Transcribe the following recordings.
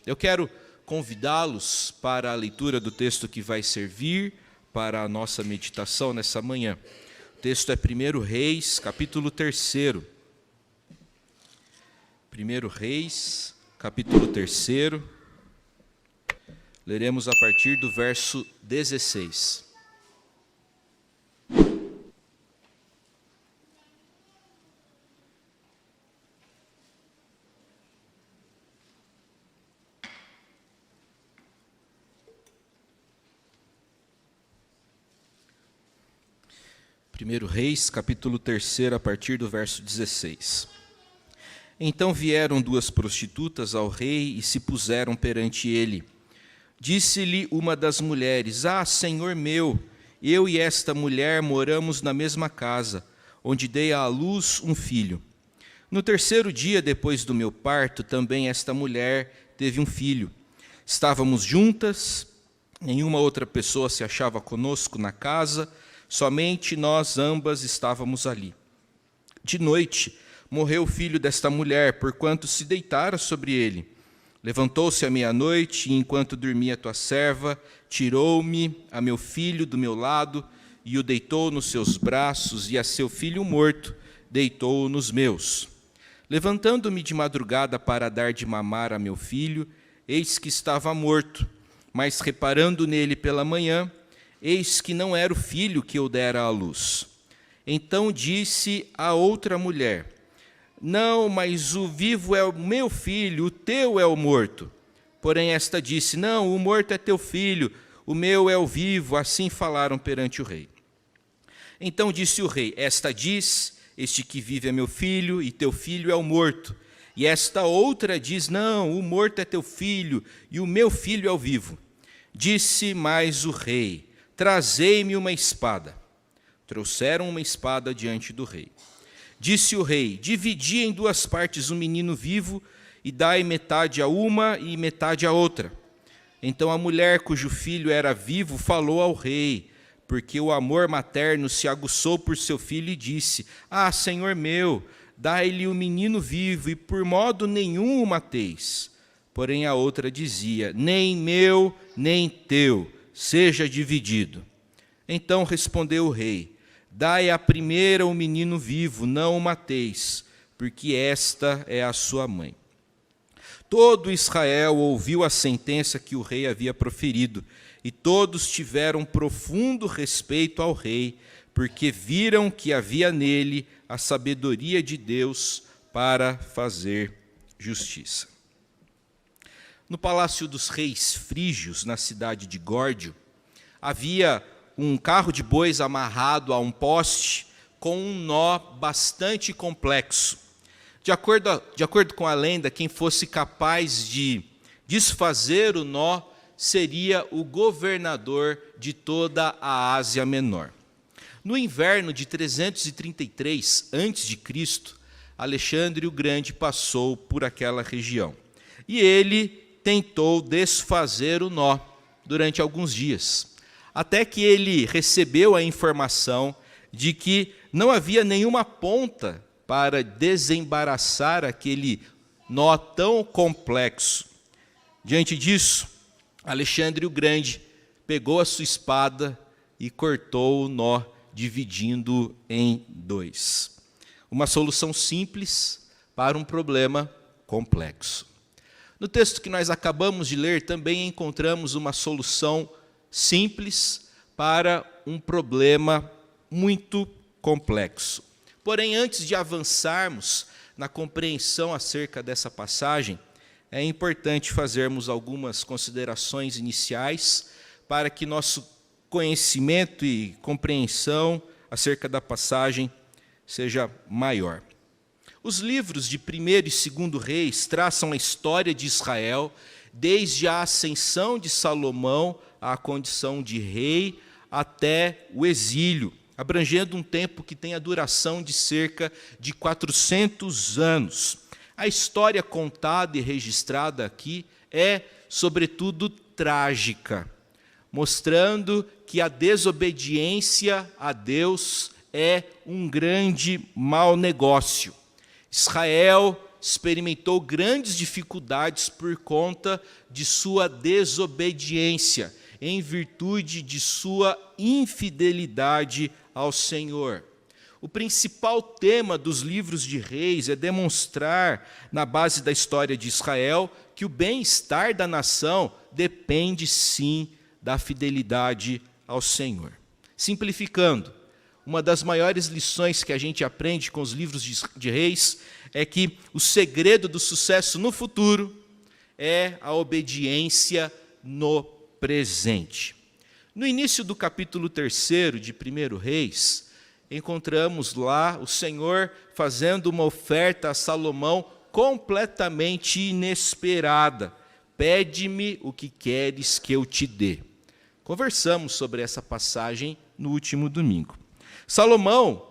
Eu quero convidá-los para a leitura do texto que vai servir para a nossa meditação nessa manhã. O texto é 1 Reis, capítulo 3. 1 Reis, capítulo 3. Leremos a partir do verso 16. Primeiro Reis, capítulo 3, a partir do verso 16. Então vieram duas prostitutas ao rei e se puseram perante ele. Disse-lhe uma das mulheres: Ah, senhor meu, eu e esta mulher moramos na mesma casa, onde dei à luz um filho. No terceiro dia depois do meu parto, também esta mulher teve um filho. Estávamos juntas, nenhuma outra pessoa se achava conosco na casa, somente nós ambas estávamos ali. De noite, morreu o filho desta mulher, porquanto se deitara sobre ele. Levantou-se à meia-noite, e enquanto dormia tua serva, tirou-me a meu filho do meu lado, e o deitou nos seus braços, e a seu filho morto deitou-o nos meus. Levantando-me de madrugada para dar de mamar a meu filho, eis que estava morto, mas reparando nele pela manhã, eis que não era o filho que eu dera à luz. Então disse a outra mulher: Não, mas o vivo é o meu filho, o teu é o morto. Porém esta disse: Não, o morto é teu filho, o meu é o vivo. Assim falaram perante o rei. Então disse o rei: Esta diz: Este que vive é meu filho, e teu filho é o morto. E esta outra diz: Não, o morto é teu filho, e o meu filho é o vivo. Disse mais o rei: Trazei-me uma espada. Trouxeram uma espada diante do rei. Disse o rei: Dividi em duas partes o menino vivo, e dai metade a uma e metade a outra. Então a mulher cujo filho era vivo falou ao rei, porque o amor materno se aguçou por seu filho, e disse: Ah, senhor meu, dai-lhe o menino vivo, e por modo nenhum o mateis. Porém a outra dizia: Nem meu, nem teu, seja dividido. Então respondeu o rei: Dai à primeira o menino vivo, não o mateis, porque esta é a sua mãe. Todo Israel ouviu a sentença que o rei havia proferido, e todos tiveram profundo respeito ao rei, porque viram que havia nele a sabedoria de Deus para fazer justiça. No palácio dos reis frígios, na cidade de Górdio, havia um carro de bois amarrado a um poste com um nó bastante complexo. De acordo com a lenda, quem fosse capaz de desfazer o nó seria o governador de toda a Ásia Menor. No inverno de 333 a.C., Alexandre o Grande passou por aquela região. E ele tentou desfazer o nó durante alguns dias, até que ele recebeu a informação de que não havia nenhuma ponta para desembaraçar aquele nó tão complexo. Diante disso, Alexandre o Grande pegou a sua espada e cortou o nó, dividindo em dois. Uma solução simples para um problema complexo. No texto que nós acabamos de ler, também encontramos uma solução simples para um problema muito complexo. Porém, antes de avançarmos na compreensão acerca dessa passagem, é importante fazermos algumas considerações iniciais para que nosso conhecimento e compreensão acerca da passagem seja maior. Os livros de 1º e 2º Reis traçam a história de Israel desde a ascensão de Salomão à condição de rei até o exílio, abrangendo um tempo que tem a duração de cerca de 400 anos. A história contada e registrada aqui é, sobretudo, trágica, mostrando que a desobediência a Deus é um grande mau negócio. Israel experimentou grandes dificuldades por conta de sua desobediência, em virtude de sua infidelidade ao Senhor. O principal tema dos livros de Reis é demonstrar, na base da história de Israel, que o bem-estar da nação depende, sim, da fidelidade ao Senhor. Simplificando, uma das maiores lições que a gente aprende com os livros de Reis é que o segredo do sucesso no futuro é a obediência no presente. No início do capítulo 3 de 1 Reis, encontramos lá o Senhor fazendo uma oferta a Salomão completamente inesperada. Pede-me o que queres que eu te dê. Conversamos sobre essa passagem no último domingo. Salomão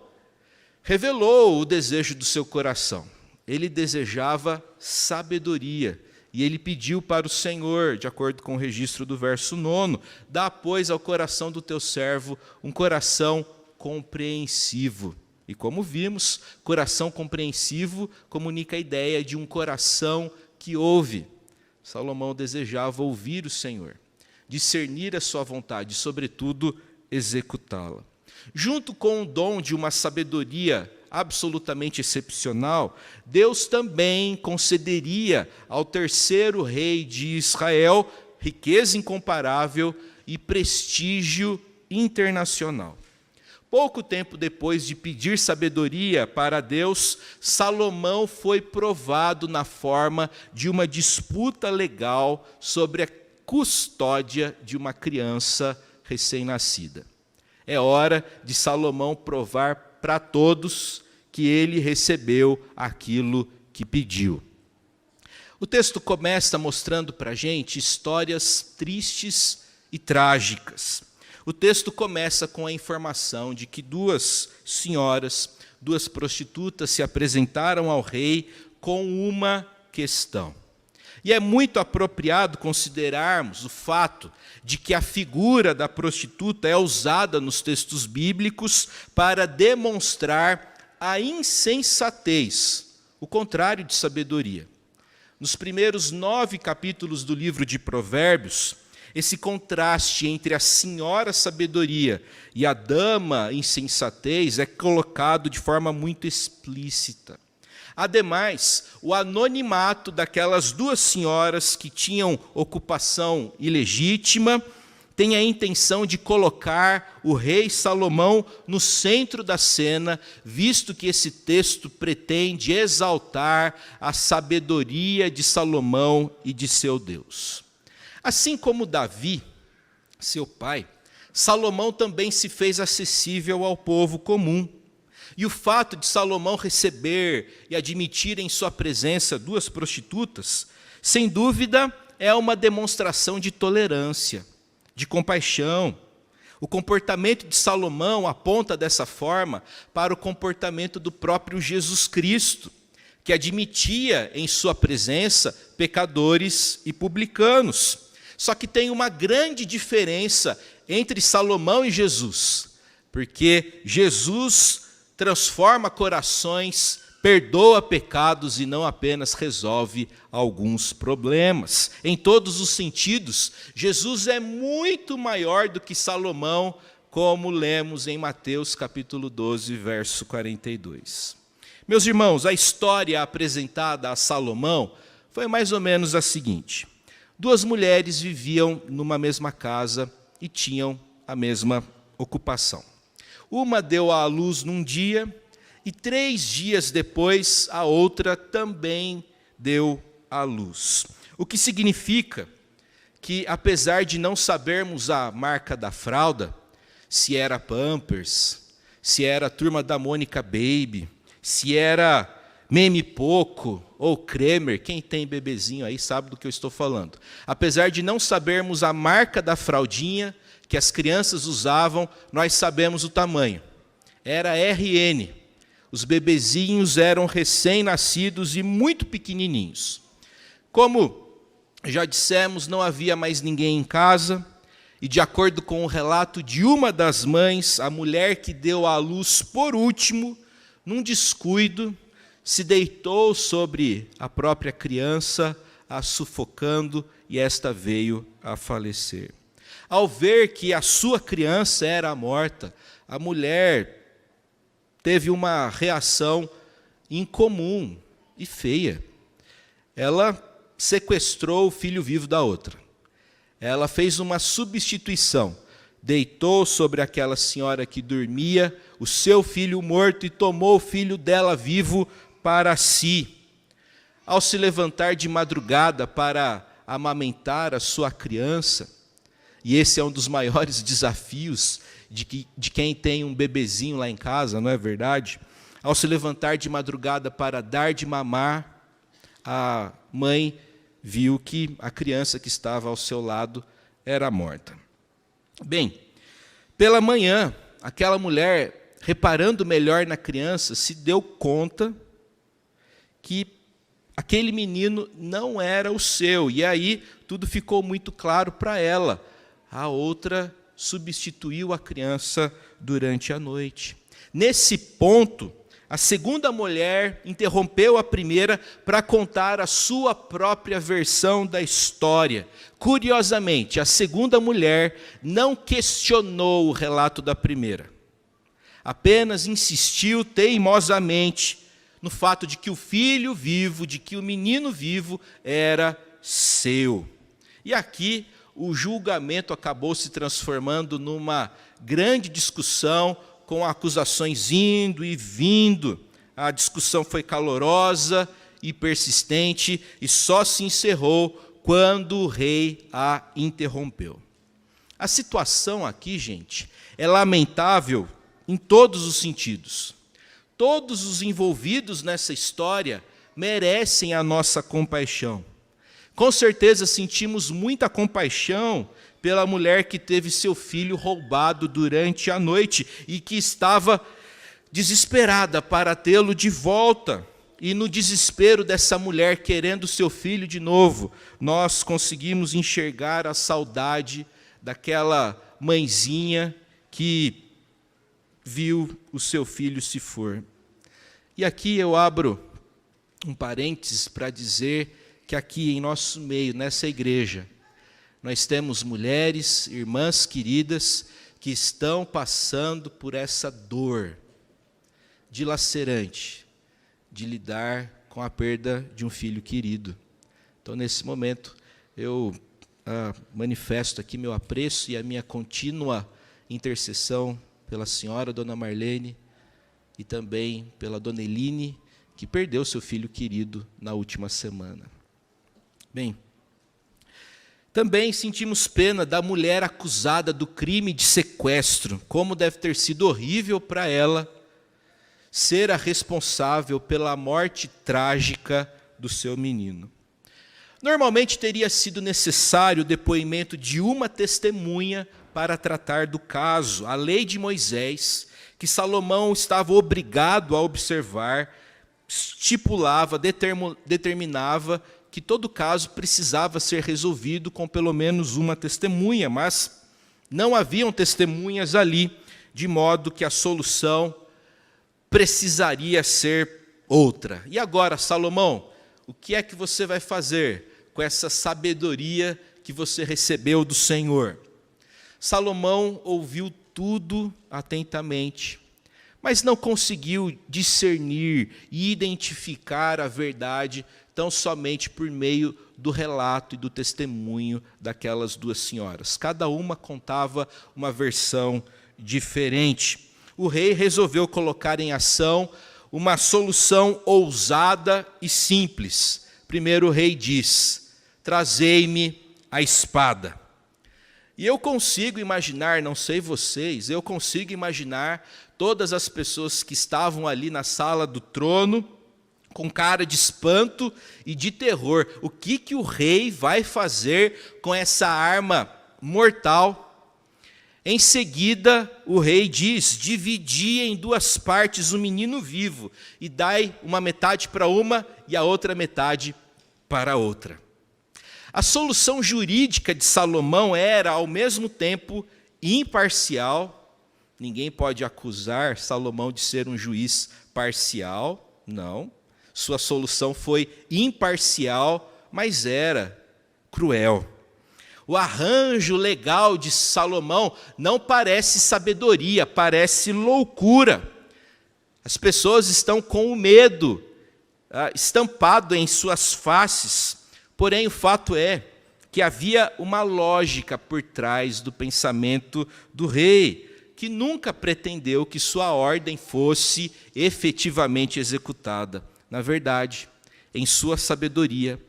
revelou o desejo do seu coração. Ele desejava sabedoria. E ele pediu para o Senhor, de acordo com o registro do verso 9, dá, pois, ao coração do teu servo um coração compreensivo. E como vimos, coração compreensivo comunica a ideia de um coração que ouve. Salomão desejava ouvir o Senhor, discernir a sua vontade e, sobretudo, executá-la. Junto com o dom de uma sabedoria absolutamente excepcional, Deus também concederia ao terceiro rei de Israel riqueza incomparável e prestígio internacional. Pouco tempo depois de pedir sabedoria para Deus, Salomão foi provado na forma de uma disputa legal sobre a custódia de uma criança recém-nascida. É hora de Salomão provar para todos que ele recebeu aquilo que pediu. O texto começa mostrando para a gente histórias tristes e trágicas. O texto começa com a informação de que duas senhoras, duas prostitutas, se apresentaram ao rei com uma questão. E é muito apropriado considerarmos o fato de que a figura da prostituta é usada nos textos bíblicos para demonstrar a insensatez, o contrário de sabedoria. Nos primeiros 9 capítulos do livro de Provérbios, esse contraste entre a senhora sabedoria e a dama insensatez é colocado de forma muito explícita. Ademais, o anonimato daquelas duas senhoras que tinham ocupação ilegítima tem a intenção de colocar o rei Salomão no centro da cena, visto que esse texto pretende exaltar a sabedoria de Salomão e de seu Deus. Assim como Davi, seu pai, Salomão também se fez acessível ao povo comum. E o fato de Salomão receber e admitir em sua presença duas prostitutas, sem dúvida, é uma demonstração de tolerância, de compaixão. O comportamento de Salomão aponta dessa forma para o comportamento do próprio Jesus Cristo, que admitia em sua presença pecadores e publicanos. Só que tem uma grande diferença entre Salomão e Jesus, porque Jesus transforma corações, perdoa pecados e não apenas resolve alguns problemas. Em todos os sentidos, Jesus é muito maior do que Salomão, como lemos em Mateus capítulo 12, verso 42. Meus irmãos, a história apresentada a Salomão foi mais ou menos a seguinte: duas mulheres viviam numa mesma casa e tinham a mesma ocupação. Uma deu à luz num dia e 3 dias depois a outra também deu à luz. O que significa que, apesar de não sabermos a marca da fralda, se era Pampers, se era a Turma da Mônica Baby, se era Meme Poco ou Kremer, quem tem bebezinho aí sabe do que eu estou falando. Apesar de não sabermos a marca da fraldinha que as crianças usavam, nós sabemos o tamanho. Era RN. Os bebezinhos eram recém-nascidos e muito pequenininhos. Como já dissemos, não havia mais ninguém em casa, e de acordo com o relato de uma das mães, a mulher que deu à luz por último, num descuido, se deitou sobre a própria criança, a sufocando, e esta veio a falecer. Ao ver que a sua criança era morta, a mulher teve uma reação incomum e feia. Ela sequestrou o filho vivo da outra. Ela fez uma substituição. Deitou sobre aquela senhora que dormia o seu filho morto e tomou o filho dela vivo para si. Ao se levantar de madrugada para amamentar a sua criança, e esse é um dos maiores desafios de quem tem um bebezinho lá em casa, não é verdade? Ao se levantar de madrugada para dar de mamar, a mãe viu que a criança que estava ao seu lado era morta. Bem, pela manhã, aquela mulher, reparando melhor na criança, se deu conta que aquele menino não era o seu. E aí tudo ficou muito claro para ela. A outra substituiu a criança durante a noite. Nesse ponto, a segunda mulher interrompeu a primeira para contar a sua própria versão da história. Curiosamente, a segunda mulher não questionou o relato da primeira. Apenas insistiu teimosamente no fato de que o filho vivo, de que o menino vivo era seu. E aqui o julgamento acabou se transformando numa grande discussão, com acusações indo e vindo. A discussão foi calorosa e persistente e só se encerrou quando o rei a interrompeu. A situação aqui, gente, é lamentável em todos os sentidos. Todos os envolvidos nessa história merecem a nossa compaixão. Com certeza sentimos muita compaixão pela mulher que teve seu filho roubado durante a noite e que estava desesperada para tê-lo de volta. E no desespero dessa mulher querendo seu filho de novo, nós conseguimos enxergar a saudade daquela mãezinha que viu o seu filho se for. E aqui eu abro um parênteses para dizer que aqui em nosso meio, nessa igreja, nós temos mulheres, irmãs queridas, que estão passando por essa dor dilacerante de lidar com a perda de um filho querido. Então, nesse momento, eu manifesto aqui meu apreço e a minha contínua intercessão pela senhora, Dona Marlene, e também pela Dona Eline, que perdeu seu filho querido na última semana. Bem, também sentimos pena da mulher acusada do crime de sequestro. Como deve ter sido horrível para ela ser a responsável pela morte trágica do seu menino. Normalmente teria sido necessário o depoimento de uma testemunha para tratar do caso. A lei de Moisés, que Salomão estava obrigado a observar, estipulava, determinava que todo caso precisava ser resolvido com pelo menos uma testemunha, mas não haviam testemunhas ali, de modo que a solução precisaria ser outra. E agora, Salomão, o que é que você vai fazer com essa sabedoria que você recebeu do Senhor? Salomão ouviu tudo atentamente, mas não conseguiu discernir e identificar a verdade tão somente por meio do relato e do testemunho daquelas duas senhoras. Cada uma contava uma versão diferente. O rei resolveu colocar em ação uma solução ousada e simples. Primeiro o rei diz: trazei-me a espada. E eu consigo imaginar, não sei vocês, eu consigo imaginar todas as pessoas que estavam ali na sala do trono, com cara de espanto e de terror. O que o rei vai fazer com essa arma mortal? Em seguida, o rei diz: dividi em duas partes o menino vivo, e dai uma metade para uma e a outra metade para a outra. A solução jurídica de Salomão era, ao mesmo tempo, imparcial. Ninguém pode acusar Salomão de ser um juiz parcial, não. Sua solução foi imparcial, mas era cruel. O arranjo legal de Salomão não parece sabedoria, parece loucura. As pessoas estão com o medo estampado em suas faces, porém o fato é que havia uma lógica por trás do pensamento do rei, que nunca pretendeu que sua ordem fosse efetivamente executada. Na verdade, em sua sabedoria,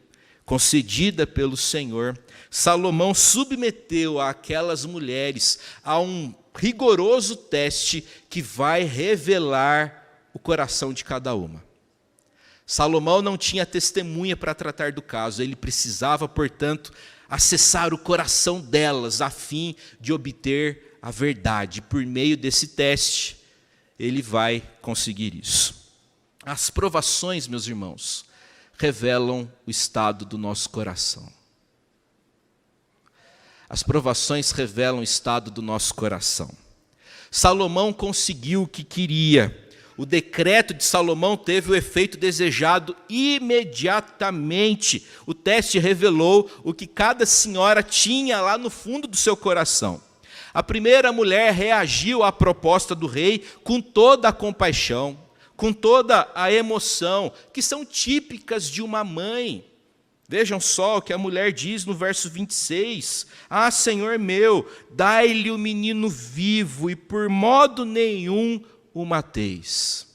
concedida pelo Senhor, Salomão submeteu aquelas mulheres a um rigoroso teste que vai revelar o coração de cada uma. Salomão não tinha testemunha para tratar do caso, ele precisava, portanto, acessar o coração delas, a fim de obter a verdade. Por meio desse teste, ele vai conseguir isso. As provações, meus irmãos, revelam o estado do nosso coração. As provações revelam o estado do nosso coração. Salomão conseguiu o que queria. O decreto de Salomão teve o efeito desejado imediatamente. O teste revelou o que cada senhora tinha lá no fundo do seu coração. A primeira mulher reagiu à proposta do rei com toda a compaixão, com toda a emoção, que são típicas de uma mãe. Vejam só o que a mulher diz no verso 26. Ah, Senhor meu, dai-lhe o menino vivo e por modo nenhum o mateis.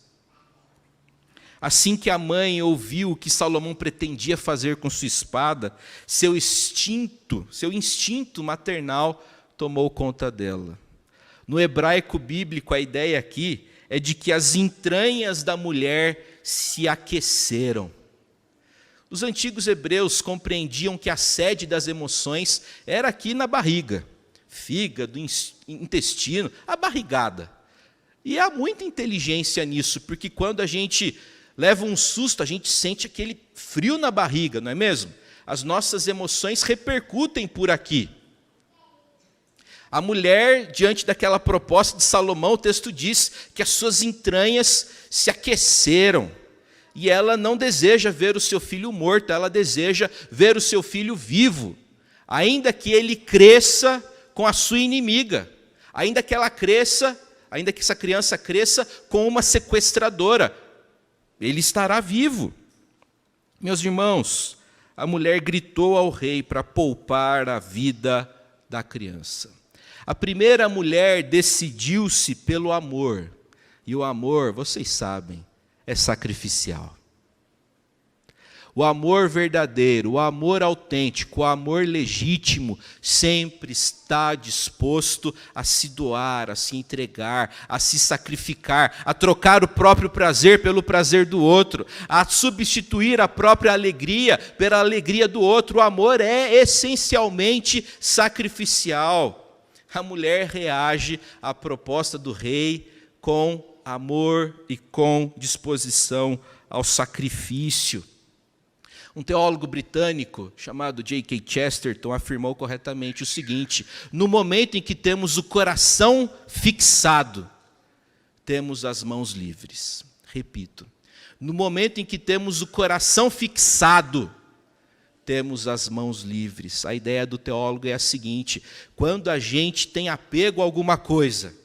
Assim que a mãe ouviu o que Salomão pretendia fazer com sua espada, seu instinto maternal tomou conta dela. No hebraico bíblico, a ideia aqui é de que as entranhas da mulher se aqueceram. Os antigos hebreus compreendiam que a sede das emoções era aqui na barriga, fígado, intestino, a barrigada. E há muita inteligência nisso, porque quando a gente leva um susto, a gente sente aquele frio na barriga, não é mesmo? As nossas emoções repercutem por aqui. A mulher, diante daquela proposta de Salomão, o texto diz que as suas entranhas se aqueceram. E ela não deseja ver o seu filho morto, ela deseja ver o seu filho vivo. Ainda que ele cresça com a sua inimiga. Ainda que essa criança cresça com uma sequestradora. Ele estará vivo. Meus irmãos, a mulher gritou ao rei para poupar a vida da criança. A primeira mulher decidiu-se pelo amor. E o amor, vocês sabem, é sacrificial. O amor verdadeiro, o amor autêntico, o amor legítimo, sempre está disposto a se doar, a se entregar, a se sacrificar, a trocar o próprio prazer pelo prazer do outro, a substituir a própria alegria pela alegria do outro. O amor é essencialmente sacrificial. A mulher reage à proposta do rei com amor e com disposição ao sacrifício. Um teólogo britânico chamado G.K. Chesterton afirmou corretamente o seguinte: no momento em que temos o coração fixado, temos as mãos livres. Repito, no momento em que temos o coração fixado, temos as mãos livres. A ideia do teólogo é a seguinte: quando a gente tem apego a alguma coisa,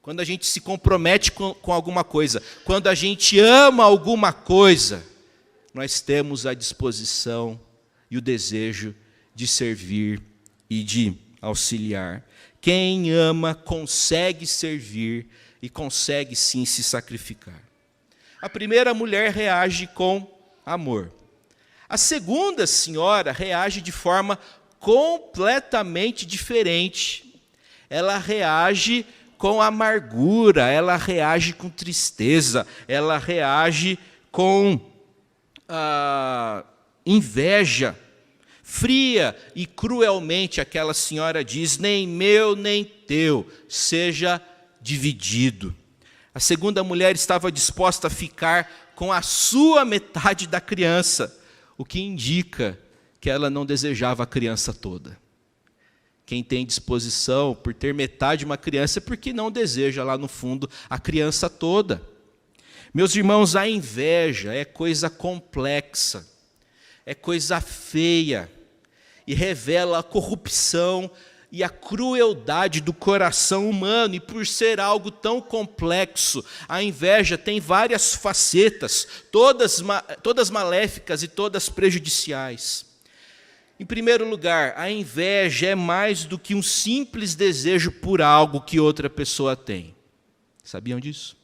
quando a gente se compromete com alguma coisa, quando a gente ama alguma coisa, nós temos a disposição e o desejo de servir e de auxiliar. Quem ama consegue servir e consegue sim se sacrificar. A primeira mulher reage com amor. A segunda senhora reage de forma completamente diferente. Ela reage com amargura, ela reage com tristeza, ela reage com inveja. Fria e cruelmente aquela senhora diz: nem meu nem teu, seja dividido. A segunda mulher estava disposta a ficar com a sua metade da criança, o que indica que ela não desejava a criança toda. Quem tem disposição por ter metade de uma criança é porque não deseja lá no fundo a criança toda. Meus irmãos, a inveja é coisa complexa, é coisa feia, e revela a corrupção e a crueldade do coração humano. E por ser algo tão complexo, a inveja tem várias facetas, todas maléficas e todas prejudiciais. Em primeiro lugar, a inveja é mais do que um simples desejo por algo que outra pessoa tem. Sabiam disso?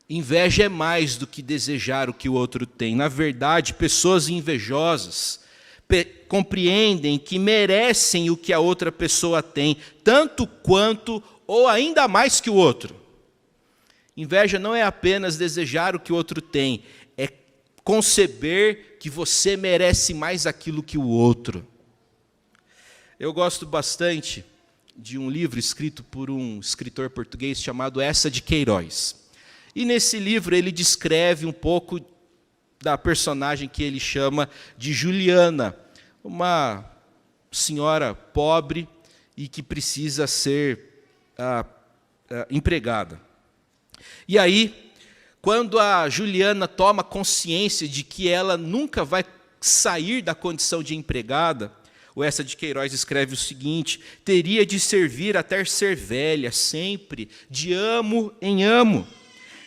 Inveja é mais do que desejar o que o outro tem. Na verdade, pessoas invejosas compreendem que merecem o que a outra pessoa tem, tanto quanto ou ainda mais que o outro. Inveja não é apenas desejar o que o outro tem, é conceber que você merece mais aquilo que o outro. Eu gosto bastante de um livro escrito por um escritor português chamado Eça de Queiroz. E nesse livro ele descreve um pouco da personagem que ele chama de Juliana, uma senhora pobre e que precisa ser empregada. E aí, quando a Juliana toma consciência de que ela nunca vai sair da condição de empregada, o Eça de Queiroz escreve o seguinte: teria de servir até ser velha, sempre, de amo em amo.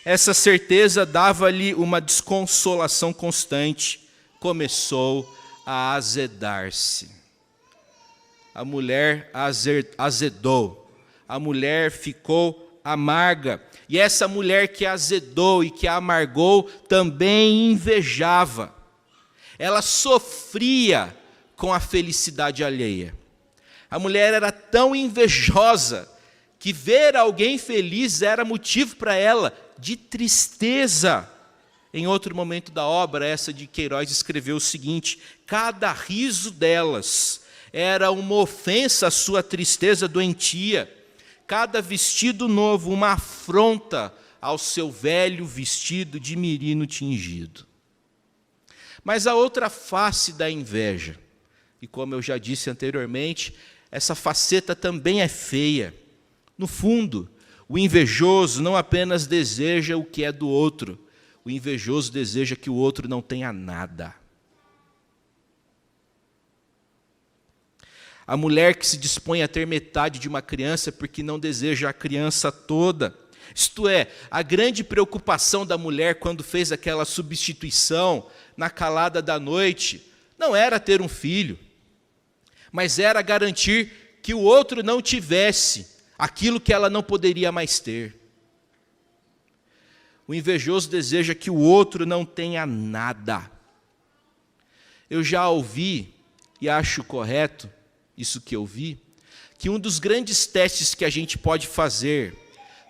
Essa certeza dava-lhe uma desconsolação constante. Começou a azedar-se. A mulher azedou. A mulher ficou amarga. E essa mulher que azedou e que amargou também invejava. Ela sofria com a felicidade alheia. A mulher era tão invejosa que ver alguém feliz era motivo para ela de tristeza. Em outro momento da obra, Eça de Queiroz escreveu o seguinte: cada riso delas era uma ofensa à sua tristeza doentia, cada vestido novo uma afronta ao seu velho vestido de mirino tingido. Mas a outra face da inveja, e como eu já disse anteriormente, essa faceta também é feia. No fundo, o invejoso não apenas deseja o que é do outro, o invejoso deseja que o outro não tenha nada. A mulher que se dispõe a ter metade de uma criança porque não deseja a criança toda. Isto é, a grande preocupação da mulher quando fez aquela substituição na calada da noite não era ter um filho, mas era garantir que o outro não tivesse aquilo que ela não poderia mais ter. O invejoso deseja que o outro não tenha nada. Eu já ouvi, e acho correto isso que eu vi, que um dos grandes testes que a gente pode fazer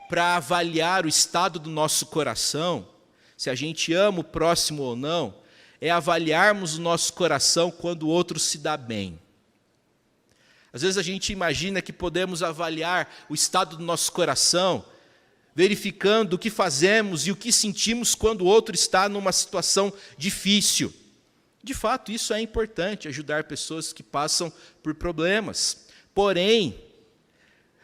para avaliar o estado do nosso coração, se a gente ama o próximo ou não, é avaliarmos o nosso coração quando o outro se dá bem. Às vezes a gente imagina que podemos avaliar o estado do nosso coração verificando o que fazemos e o que sentimos quando o outro está numa situação difícil. De fato, isso é importante, ajudar pessoas que passam por problemas. Porém,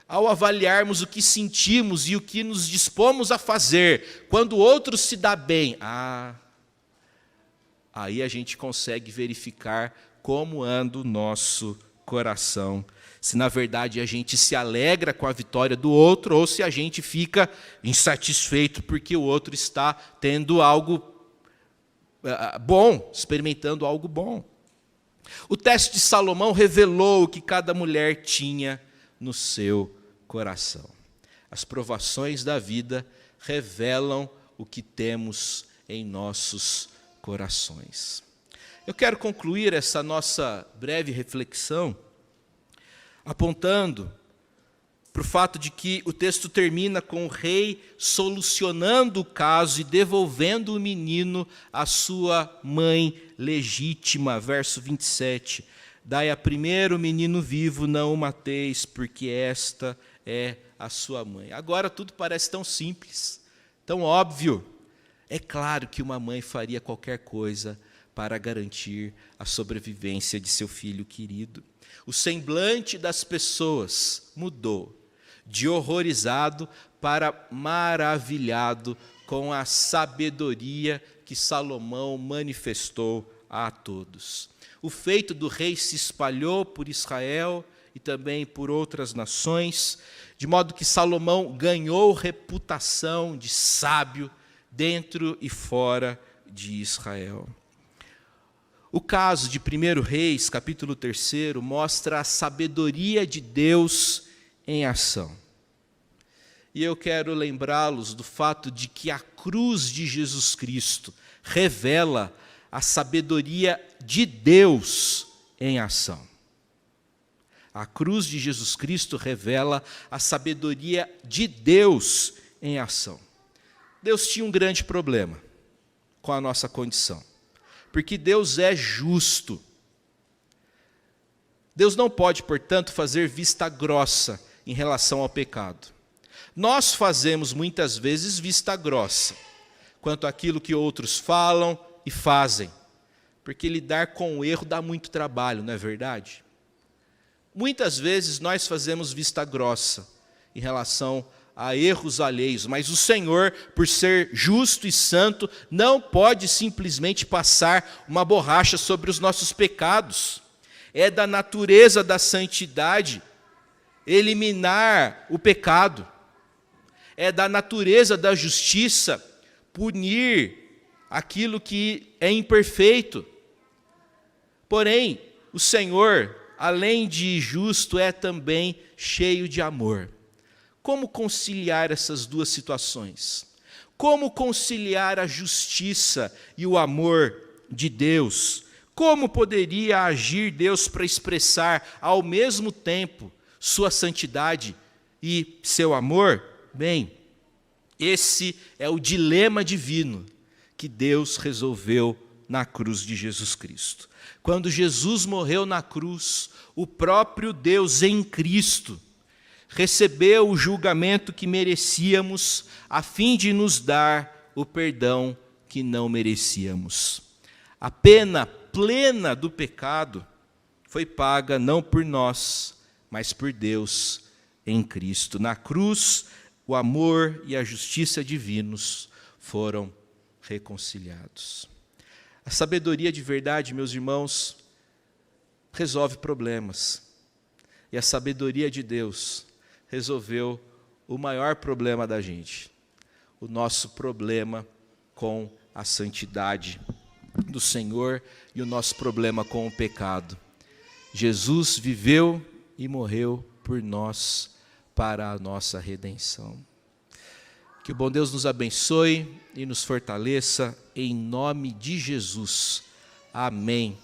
ao avaliarmos o que sentimos e o que nos dispomos a fazer quando o outro se dá bem, aí a gente consegue verificar como anda o nosso coração. Se na verdade a gente se alegra com a vitória do outro ou se a gente fica insatisfeito porque o outro está tendo algo bom, experimentando algo bom. O teste de Salomão revelou o que cada mulher tinha no seu coração. As provações da vida revelam o que temos em nossos corações. Eu quero concluir essa nossa breve reflexão apontando para o fato de que o texto termina com o rei solucionando o caso e devolvendo o menino à sua mãe legítima. Verso 27. Dai a primeiro o menino vivo, não o mateis, porque esta é a sua mãe. Agora tudo parece tão simples, tão óbvio. É claro que uma mãe faria qualquer coisa para garantir a sobrevivência de seu filho querido. O semblante das pessoas mudou, de horrorizado para maravilhado com a sabedoria que Salomão manifestou a todos. O feito do rei se espalhou por Israel e também por outras nações, de modo que Salomão ganhou reputação de sábio dentro e fora de Israel. O caso de 1 Reis, capítulo 3, mostra a sabedoria de Deus em ação. E eu quero lembrá-los do fato de que a cruz de Jesus Cristo revela a sabedoria de Deus em ação. A cruz de Jesus Cristo revela a sabedoria de Deus em ação. Deus tinha um grande problema com a nossa condição, porque Deus é justo. Deus não pode, portanto, fazer vista grossa em relação ao pecado. Nós fazemos muitas vezes vista grossa quanto àquilo que outros falam e fazem, porque lidar com o erro dá muito trabalho, não é verdade? Muitas vezes nós fazemos vista grossa em relação a erros alheios, mas o Senhor, por ser justo e santo, não pode simplesmente passar uma borracha sobre os nossos pecados. É da natureza da santidade eliminar o pecado. É da natureza da justiça punir aquilo que é imperfeito. Porém, o Senhor, além de justo, é também cheio de amor. Como conciliar essas duas situações? Como conciliar a justiça e o amor de Deus? Como poderia agir Deus para expressar ao mesmo tempo sua santidade e seu amor? Bem, esse é o dilema divino que Deus resolveu na cruz de Jesus Cristo. Quando Jesus morreu na cruz, o próprio Deus em Cristo recebeu o julgamento que merecíamos, a fim de nos dar o perdão que não merecíamos. A pena plena do pecado foi paga não por nós, mas por Deus em Cristo. Na cruz, o amor e a justiça divinos foram reconciliados. A sabedoria de verdade, meus irmãos, resolve problemas. E a sabedoria de Deus resolveu o maior problema da gente, o nosso problema com a santidade do Senhor e o nosso problema com o pecado. Jesus viveu e morreu por nós para a nossa redenção. Que o bom Deus nos abençoe e nos fortaleça em nome de Jesus. Amém.